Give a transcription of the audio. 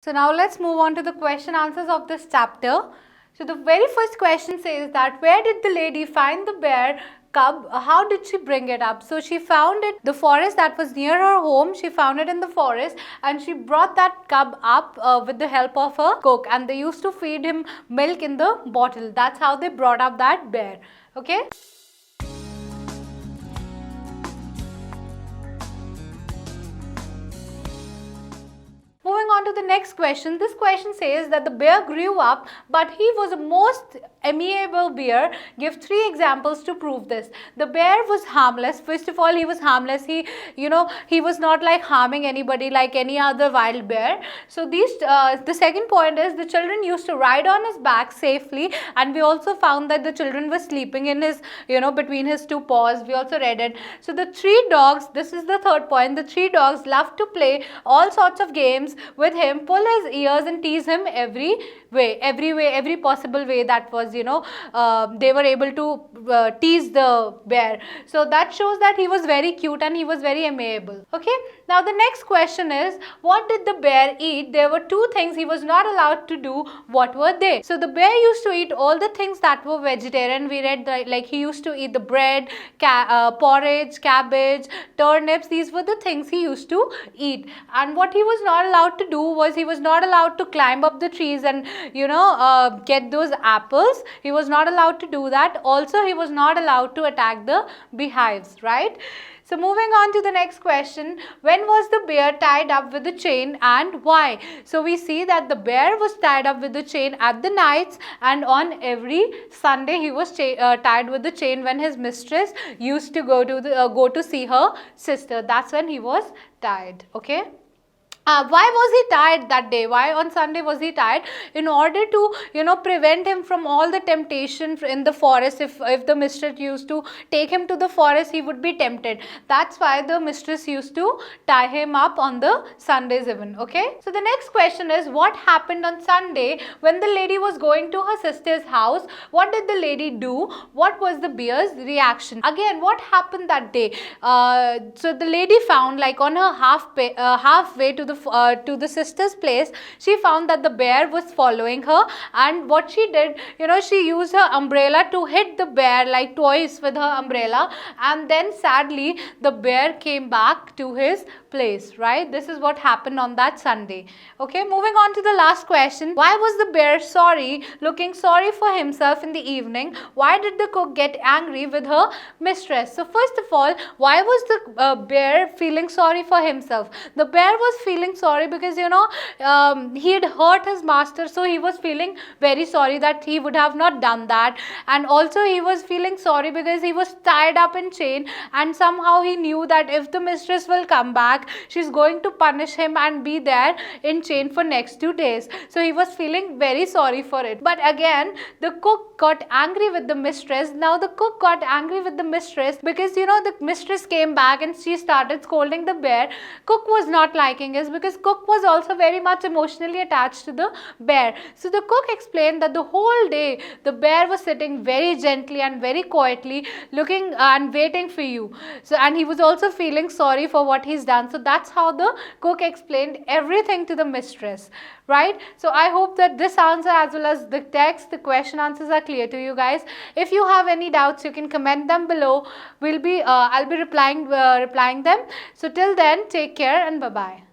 So now let's move on to the question answers of this chapter. So the very first question says that where did the lady find the bear cub? How did she bring it up? So she found it, the forest that was near her home, she found it in the forest, and she brought that cub up with the help of her cook, and they used to feed him milk in the bottle. That's how they brought up that bear. Okay. Moving on to the next question. This question says that the bear grew up, but he was a most amiable bear. Give 3 examples to prove this. The bear was harmless. First of all, he was harmless. He was not like harming anybody like any other wild bear. So the second point is the children used to ride on his back safely, and we also found that the children were sleeping in his, between his 2 paws. We also read it. So the 3 dogs, this is the third point, the 3 dogs loved to play all sorts of games with him, pull his ears and tease him every possible way that was, they were able to tease the bear. So that shows that he was very cute and he was very amiable. Okay. Now the next question is, what did the bear eat? There were 2 things he was not allowed to do. What were they? So the bear used to eat all the things that were vegetarian. We read that, like, he used to eat the bread, porridge, cabbage, turnips. These were the things he used to eat. And what he was not allowed to do was he was not allowed to climb up the trees and get those apples. He was not allowed to do that. Also, he was not allowed to attack the beehives, right? So moving on to the next question, when was the bear tied up with the chain and why? So we see that the bear was tied up with the chain at the nights, and on every Sunday he was tied with the chain when his mistress used to go to see her sister. That's when he was tied. Okay. Why was he tied that day? Why on Sunday was he tied? In order to, prevent him from all the temptation in the forest. If the mistress used to take him to the forest, he would be tempted. That's why the mistress used to tie him up on the Sundays even. Okay. So the next question is, what happened on Sunday when the lady was going to her sister's house? What did the lady do? What was the bear's reaction? Again, what happened that day? So the lady found, like, on her halfway to the sister's place, she found that the bear was following her, and what she did, she used her umbrella to hit the bear like twice with her umbrella, and then sadly the bear came back to his place, right? This is what happened on that Sunday. Okay, moving on to the last question. Why was the bear looking sorry for himself in the evening? Why did the cook get angry with her mistress? So first of all, why was the bear feeling sorry for himself? The bear was feeling sorry because, he had hurt his master, so he was feeling very sorry that he would have not done that. And also he was feeling sorry because he was tied up in chain, and somehow he knew that if the mistress will come back, she's going to punish him and be there in chain for next 2 days. So he was feeling very sorry for it. But again, the cook got angry with the mistress. Now the cook got angry with the mistress because, the mistress came back and she started scolding the bear. Cook was not liking it because cook was also very much emotionally attached to the bear. So the cook explained that the whole day the bear was sitting very gently and very quietly, looking and waiting for you. So, and he was also feeling sorry for what he's done. So that's how the cook explained everything to the mistress, right? So I hope that this answer, as well as the text, the question answers, are clear to you guys. If you have any doubts, you can comment them below. I'll be replying them. So till then, take care and bye bye.